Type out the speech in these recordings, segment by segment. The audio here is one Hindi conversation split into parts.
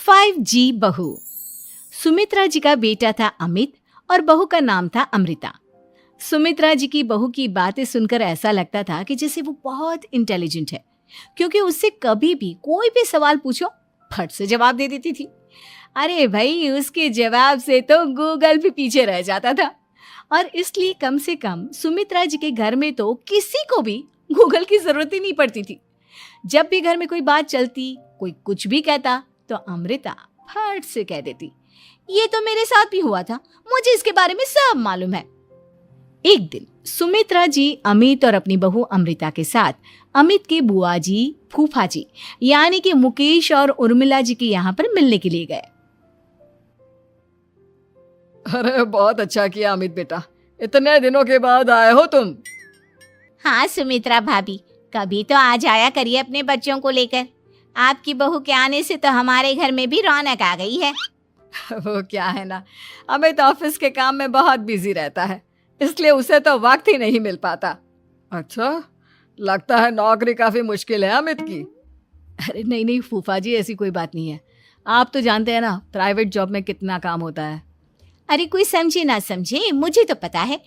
5G बहू। सुमित्रा जी का बेटा था अमित और बहू का नाम था अमृता। सुमित्रा जी की बहू की बातें सुनकर ऐसा लगता था कि जैसे वो बहुत इंटेलिजेंट है, क्योंकि उससे कभी भी कोई भी सवाल पूछो फट से जवाब दे देती थी। अरे भाई, उसके जवाब से तो गूगल भी पीछे रह जाता था। और इसलिए कम से कम सुमित्रा जी के घर में तो किसी को भी गूगल की जरूरत ही नहीं पड़ती थी। जब भी घर में कोई बात चलती, कोई कुछ भी कहता, तो अमृता फट से कह देती, ये तो मेरे साथ भी हुआ था, मुझे इसके बारे में सब मालूम है। एक दिन सुमित्रा जी अमित और अपनी बहू अमृता के साथ अमित के बुआ जी, फूफा जी यानी कि मुकेश और उर्मिला जी के यहाँ पर मिलने के लिए गए। अरे बहुत अच्छा किया अमित बेटा, इतने दिनों के बाद आए हो तुम। हाँ सुमित्रा भाभी, कभी तो आ जाया करिए अपने बच्चों को लेकर। आपकी बहू के आने से तो हमारे घर में भी रौनक आ गई है। वो क्या है ना, अमित ऑफिस के काम में बहुत बिजी रहता है, इसलिए उसे तो वक्त ही नहीं मिल पाता। अच्छा, लगता है नौकरी काफी मुश्किल है अमित की। अरे नहीं नहीं फूफा जी, ऐसी कोई बात नहीं है। आप तो जानते हैं ना प्राइवेट जॉब में कितना काम होता है। अरे कोई समझे ना समझे, मुझे तो पता है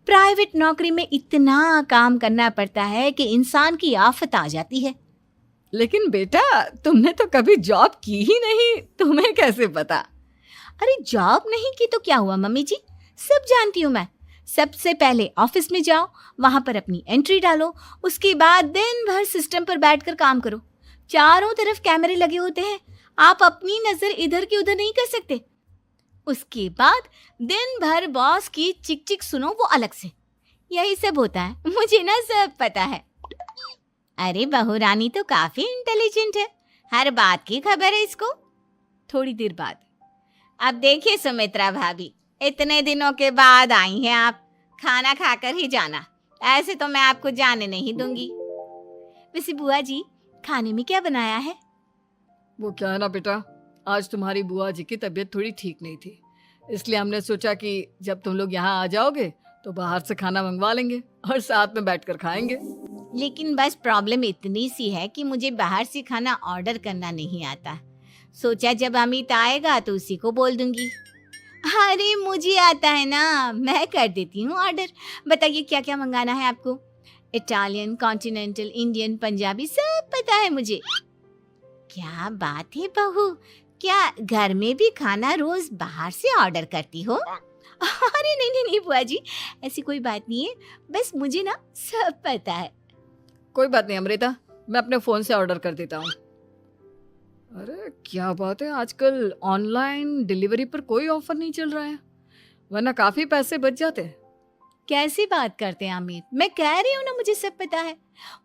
प्राइवेट नौकरी में इतना काम करना पड़ता है कि इंसान की आफत आ जाती है। लेकिन बेटा, तुमने तो कभी जॉब की ही नहीं, तुम्हें कैसे पता? अरे जॉब नहीं की तो क्या हुआ मम्मी जी, सब जानती हूँ मैं। सबसे पहले ऑफिस में जाओ, वहां पर अपनी एंट्री डालो, उसके बाद दिन भर सिस्टम पर बैठकर काम करो। चारों तरफ कैमरे लगे होते हैं, आप अपनी नजर इधर की उधर नहीं कर सकते। उसके बाद दिन भर बॉस की चिक चिक सुनो, वो अलग से। यही सब होता है, मुझे ना सब पता है। अरे बहू रानी तो काफी इंटेलिजेंट है, हर बात की खबर है इसको। थोड़ी देर बाद, अब देखिए सुमित्रा भाभी, इतने दिनों के बाद आई हैं आप, खाना खाकर ही जाना, ऐसे तो मैं आपको जाने नहीं दूंगी। वैसे बुआ जी, खाने में क्या बनाया है? वो क्या है ना बेटा, आज तुम्हारी बुआ जी की तबीयत थोड़ी ठीक नहीं थी, इसलिए हमने सोचा कि जब तुम लोग यहाँ आ जाओगे तो बाहर से खाना मंगवा लेंगे और साथ में बैठकर खाएंगे। लेकिन बस प्रॉब्लम इतनी सी है कि मुझे बाहर से खाना ऑर्डर करना नहीं आता। सोचा जब अमित आएगा तो उसी को बोल दूंगी। अरे मुझे आता है ना, मैं कर देती हूँ ऑर्डर। बताइए क्या क्या मंगाना है आपको? इटालियन, कॉन्टिनेंटल, इंडियन, पंजाबी, सब पता है मुझे। क्या बात है बहू, क्या घर में भी खाना रोज बाहर से ऑर्डर करती हो? अरे नहीं नहीं नहीं बुआ जी, ऐसी कोई बात नहीं है, बस मुझे ना सब पता है। कोई बात नहीं अमृता, मैं अपने फोन से ऑर्डर कर देता हूँ। अरे क्या बात है, आजकल ऑनलाइन डिलीवरी पर कोई ऑफर नहीं चल रहा है, वरना काफी पैसे बच जाते हैं। कैसी बात करते हैं अमित, मैं कह रही हूँ ना मुझे सब पता है।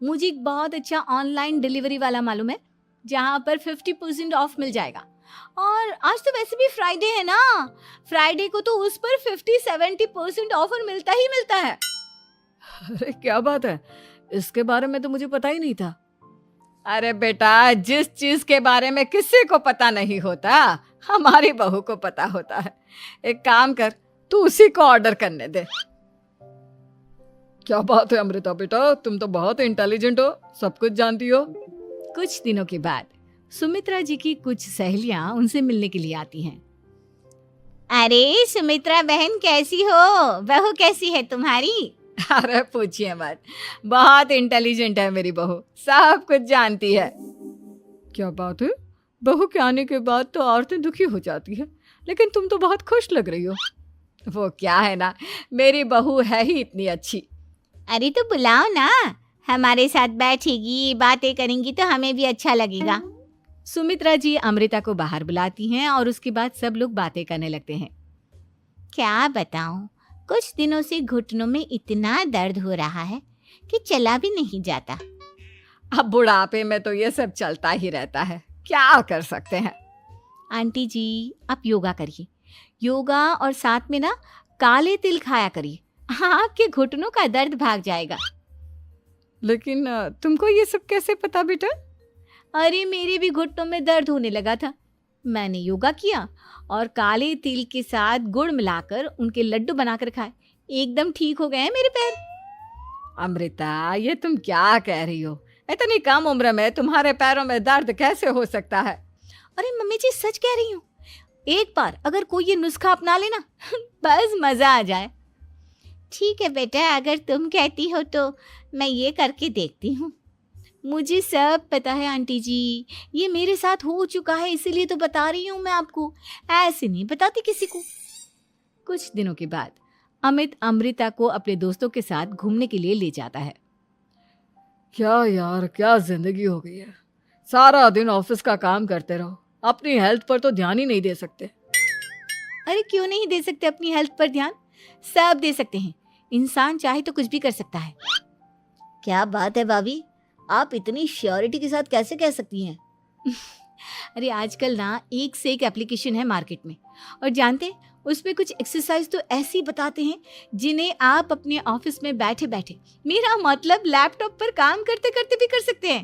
मुझे एक बहुत अच्छा ऑनलाइन डिलीवरी वाला मालूम है, जहाँ पर 50% ऑफ मिल जाएगा। और आज तो वैसे भी फ्राइडे है ना, फ्राइडे को तो उस पर 50-70% ऑफर मिलता ही मिलता है। अरे क्या बात है, इसके बारे में तो मुझे पता ही नहीं था। अरे बेटा, जिस चीज के बारे में किसी को पता नहीं होता, हमारी बहू को पता होता है। एक काम कर, तू उसी को ऑर्डर करने दे। क्या बात है अमृता बेटा, तुम तो बहुत इंटेलिजेंट हो, सब कुछ जानती हो। कुछ दिनों के बाद सुमित्रा जी की कुछ सहेलियां उनसे मिलने के लिए आती हैं। अरे सुमित्रा बहन कैसी हो, बहू कैसी है तुम्हारी? अरे पूछिए मत, बहुत इंटेलिजेंट है मेरी बहू, सब कुछ जानती है। क्या बात है, बहू के आने के बाद तो औरतें दुखी हो जाती है, लेकिन तुम तो बहुत खुश लग रही हो। वो क्या है ना, मेरी बहू है ही इतनी अच्छी। अरे तो बुलाओ ना, हमारे साथ बैठेगी, बातें करेंगी तो हमें भी अच्छा लगेगा। सुमित्रा जी अमृता को बाहर बुलाती हैं और उसके बाद सब लोग बातें करने लगते हैं। क्या बताऊं, कुछ दिनों से घुटनों में इतना दर्द हो रहा है कि चला भी नहीं जाता। अब बुढ़ापे में तो ये सब चलता ही रहता है, क्या कर सकते हैं। आंटी जी, आप योगा करिए, योगा और साथ में ना काले तिल खाया करिए, आपके घुटनों का दर्द भाग जाएगा। लेकिन तुमको ये सब कैसे पता बेटा? अरे मेरे भी घुटनों में दर्द होने लगा था, मैंने योगा किया और काले तिल के साथ गुड़ मिलाकर उनके लड्डू बनाकर खाए, एकदम ठीक हो गए हैं मेरे पैर। अमृता, ये तुम क्या कह रही हो? इतनी कम उम्र में तुम्हारे पैरों में दर्द कैसे हो सकता है? अरे मम्मी जी सच कह रही हूँ, एक बार अगर कोई ये नुस्खा अपना लेना बस मजा आ जाए। ठीक है बेटा, अगर तुम कहती हो तो मैं ये करके देखती हूँ। मुझे सब पता है आंटी जी, ये मेरे साथ हो चुका है, इसीलिए तो बता रही हूँ मैं आपको, ऐसे नहीं बताती किसी को। कुछ दिनों के बाद अमित अमृता को अपने दोस्तों के साथ घूमने के लिए ले जाता है। क्या यार, क्या जिंदगी हो गई है। सारा दिन ऑफिस का काम करते रहो, अपनी हेल्थ पर तो ध्यान ही नहीं दे सकते। अरे क्यों नहीं दे सकते अपनी हेल्थ पर ध्यान, सब दे सकते हैं। इंसान चाहे तो कुछ भी कर सकता है। क्या बात है भाभी, आप इतनी श्योरिटी के साथ कैसे कह सकती हैं? अरे आजकल ना एक से एक एप्लीकेशन है मार्केट में, और जानते हैं उसमें कुछ एक्सरसाइज तो ऐसी बताते हैं जिन्हें आप अपने ऑफिस में बैठे बैठे, मेरा मतलब लैपटॉप पर काम करते करते भी कर सकते हैं।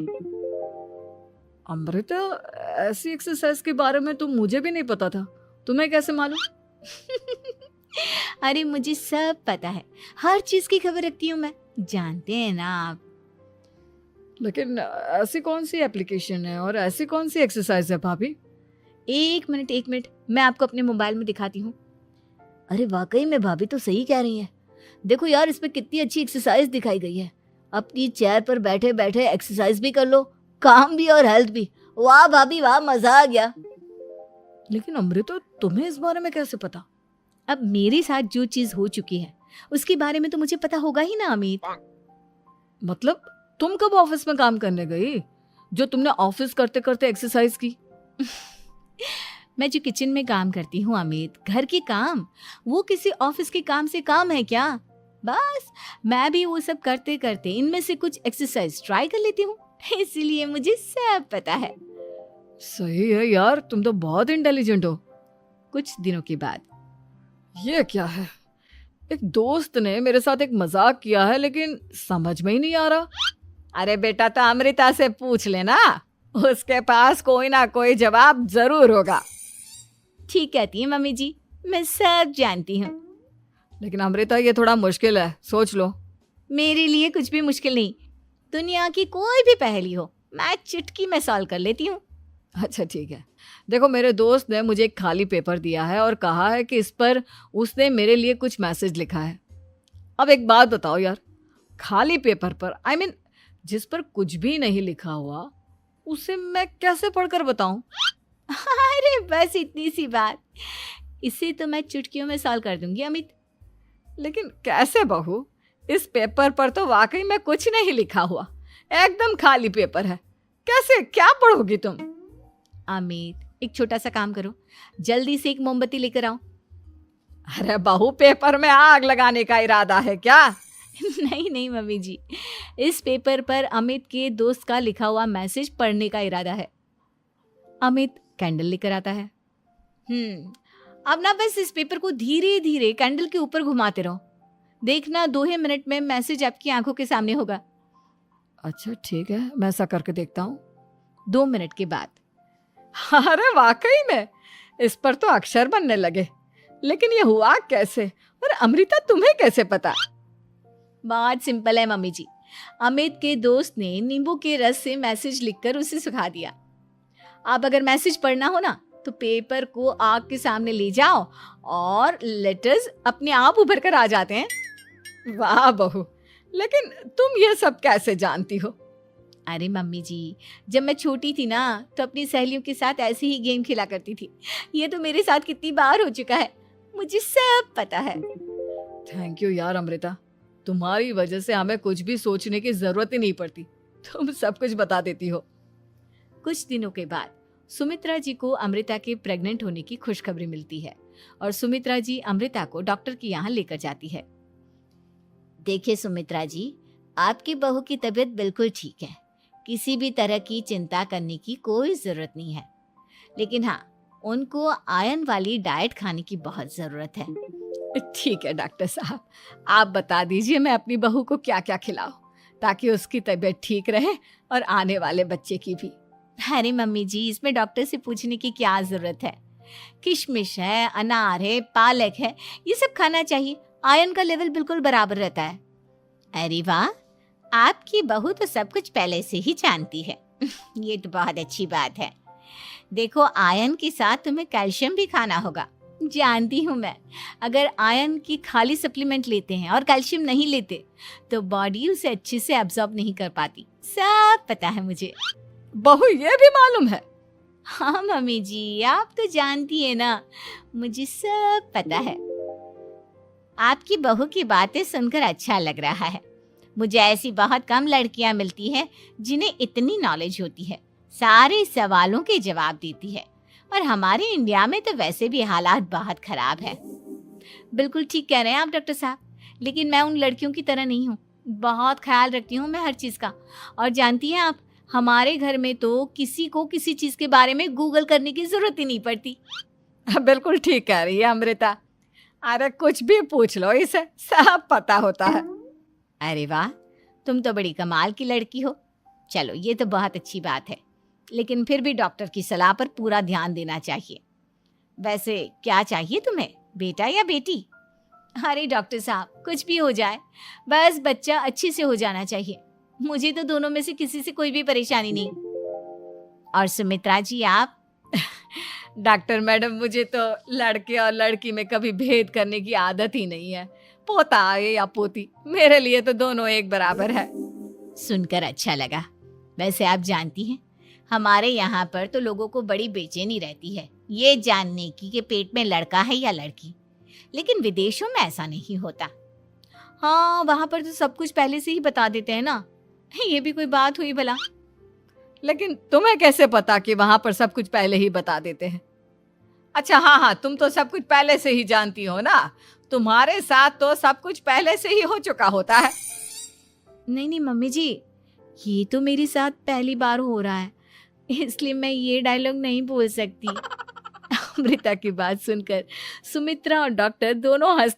अमृता, ऐसी एक्सरसाइज के बारे में तो मुझे भी नहीं पता था, तुम्हें कैसे मालूम? अरे मुझे सब पता है, हर चीज की खबर रखती हूँ मैं, जानते हैं ना आप। लेकिन ऐसी कौन सी एप्लीकेशन है और ऐसी कौन सी एक्सरसाइज है भाभी? एक मिनट, मैं आपको अपने मोबाइल में दिखाती हूँ। अरे वाकई में भाभी तो सही कह रही हैं। देखो यार, इसमें कितनी अच्छी एक्सरसाइज दिखाई गई है। अपनी चेयर पर बैठे बैठे एक्सरसाइज भी कर लो, काम भी और हेल्थ भी। वाह भाभी वाह, मजा आ गया। लेकिन अमृता, तुम्हें इस बारे में कैसे पता? अब मेरे साथ जो चीज हो चुकी है उसके बारे में तो मुझे पता होगा ही ना अमित। मतलब तुम कब ऑफिस में काम करने गई जो तुमने ऑफिस करते करते एक्सरसाइज की? मैं जो किचन में काम करती हूँ अमित, घर के काम, वो किसी ऑफिस के काम से काम है क्या? बस मैं भी वो सब करते करते इनमें से कुछ एक्सरसाइज ट्राई कर लेती हूँ, इसीलिए मुझे सब पता है। सही है यार, तुम तो बहुत इंटेलिजेंट हो। कुछ दिनों के बाद ये क्या है, एक दोस्त ने मेरे साथ एक मजाक किया है लेकिन समझ में ही नहीं आ रहा। अरे बेटा, तो अमृता से पूछ लेना, उसके पास कोई ना कोई जवाब जरूर होगा। ठीक कहती है मम्मी जी, मैं सब जानती हूँ। लेकिन अमृता, ये थोड़ा मुश्किल है, सोच लो। मेरे लिए कुछ भी मुश्किल नहीं, दुनिया की कोई भी पहेली हो मैं चुटकी में सॉल्व कर लेती हूँ। अच्छा ठीक है, देखो मेरे दोस्त ने मुझे एक खाली पेपर दिया है और कहा है कि इस पर उसने मेरे लिए कुछ मैसेज लिखा है। अब एक बात बताओ यार, खाली पेपर पर, I mean, जिस पर कुछ भी नहीं लिखा हुआ, उसे मैं कैसे पढ़कर बताऊं? अरे बस इतनी सी बात, इसे तो मैं चुटकियों में सॉल्व कर दूंगी अमित। लेकिन कैसे बहू, इस पेपर पर तो वाकई में कुछ नहीं लिखा हुआ, एकदम खाली पेपर है, कैसे, क्या पढ़ोगी तुम? अमित, एक छोटा सा काम करो, जल्दी से एक मोमबत्ती लेकर आओ। अरे बहू, पेपर में आग लगाने का इरादा है क्या? नहीं मम्मी जी, इस पेपर पर अमित के दोस्त का लिखा हुआ मैसेज पढ़ने का इरादा है। अमित कैंडल लेकर आता है। अब ना बस इस पेपर को धीरे धीरे कैंडल के ऊपर घुमाते रहो, देखना 2 ही मिनट में मैसेज आपकी आंखों के सामने होगा। अच्छा ठीक है, मैं ऐसा करके देखता हूँ। 2 मिनट के बाद, अरे वाकई में इस पर तो अक्षर बनने लगे, लेकिन ये हुआ कैसे? और अमृता, तुम्हें कैसे पता? बहुत सिंपल है मम्मी जी, अमित के दोस्त ने नींबू के रस से मैसेज लिखकर उसे सुखा दिया। आप अगर मैसेज पढ़ना हो ना तो पेपर को आग के सामने ले जाओ और लेटर्स अपने आप उभर कर आ जाते हैं। वाह बहू, लेकिन तुम ये सब कैसे जानती हो? अरे मम्मी जी, जब मैं छोटी थी ना तो अपनी सहेलियों के साथ ऐसे ही गेम खेला करती थी। ये तो मेरे साथ कितनी बार हो चुका है, मुझे सब पता है। थैंक यू यार अमृता, तुम्हारी वजह से हमें कुछ भी सोचने की जरूरत ही नहीं पड़ती, तुम सब कुछ बता देती हो। कुछ दिनों के बाद सुमित्रा जी को अमृता के प्रेग्नेंट होने की खुशखबरी मिलती है और सुमित्रा जी अमृता को डॉक्टर के यहाँ लेकर जाती है। देखिए सुमित्रा जी, आपकी बहू की तबीयत बिल्कुल ठीक है, किसी भी तरह की चिंता करने की कोई जरूरत नहीं है, लेकिन हाँ, उनको आयरन वाली डाइट खाने की बहुत जरूरत है। ठीक है डॉक्टर साहब, आप बता दीजिए मैं अपनी बहू को क्या क्या खिलाऊं ताकि उसकी तबीयत ठीक रहे और आने वाले बच्चे की भी। अरे मम्मी जी, इसमें डॉक्टर से पूछने की क्या जरूरत है, किशमिश है, अनार है, पालक है, ये सब खाना चाहिए, आयरन का लेवल बिल्कुल बराबर रहता है। अरे वाह, आपकी बहू तो सब कुछ पहले से ही जानती है। ये तो बहुत अच्छी बात है। देखो, आयरन के साथ तुम्हें कैल्शियम भी खाना होगा। जानती हूँ मैं, अगर आयरन की खाली सप्लीमेंट लेते हैं और कैल्शियम नहीं लेते तो बॉडी उसे अच्छे से एब्जॉर्ब नहीं कर पाती। सब पता है मुझे। बहू ये भी मालूम है? हाँ मम्मी जी, आप तो जानती है ना, मुझे सब पता है। आपकी बहू की बातें सुनकर अच्छा लग रहा है। मुझे ऐसी बहुत कम लड़कियां मिलती हैं जिन्हें इतनी नॉलेज होती है, सारे सवालों के जवाब देती है। और हमारे इंडिया में तो वैसे भी हालात बहुत खराब है। बिल्कुल ठीक कह रहे हैं आप डॉक्टर साहब, लेकिन मैं उन लड़कियों की तरह नहीं हूँ। बहुत ख्याल रखती हूँ मैं हर चीज़ का। और जानती हैं आप, हमारे घर में तो किसी को किसी चीज़ के बारे में गूगल करने की ज़रूरत ही नहीं पड़ती। बिल्कुल ठीक कह रही है अमृता। अरे कुछ भी पूछ लो, इसे सब पता होता है। अरे वाह, तुम तो बड़ी कमाल की लड़की हो। चलो, ये तो बहुत अच्छी बात है, लेकिन फिर भी डॉक्टर की सलाह पर पूरा ध्यान देना चाहिए। वैसे क्या चाहिए तुम्हें, बेटा या बेटी? अरे डॉक्टर साहब, कुछ भी हो जाए, बस बच्चा अच्छे से हो जाना चाहिए। मुझे तो दोनों में से किसी से कोई भी परेशानी नहीं। और सुमित्रा जी, आप? डॉक्टर मैडम, मुझे तो लड़के और लड़की में कभी भेद करने की आदत ही नहीं है। पोता आए या पोती, मेरे लिए तो दोनों एक बराबर है। सुनकर अच्छा लगा। वैसे आप जानती हैं, हमारे यहाँ पर तो लोगों को बड़ी बेचैनी रहती है ये जानने की कि पेट में लड़का है या लड़की, लेकिन विदेशों में ऐसा नहीं होता। हाँ, वहाँ पर तो सब कुछ पहले से ही बता देते हैं ना। ये भी कोई बात हुई भला? लेकिन तुम्हें कैसे पता कि वहां पर सब कुछ पहले ही बता देते हैं? अच्छा हाँ, तुम तो सब कुछ पहले से ही जानती हो ना। तुम्हारे साथ तो सब कुछ पहले से ही हो चुका होता है। नहीं मम्मी जी, ये तो मेरे साथ पहली बार हो रहा है, इसलिए मैं ये डायलॉग नहीं बोल सकती। अमृता की बात सुनकर सुमित्रा और डॉक्टर दोनों हंस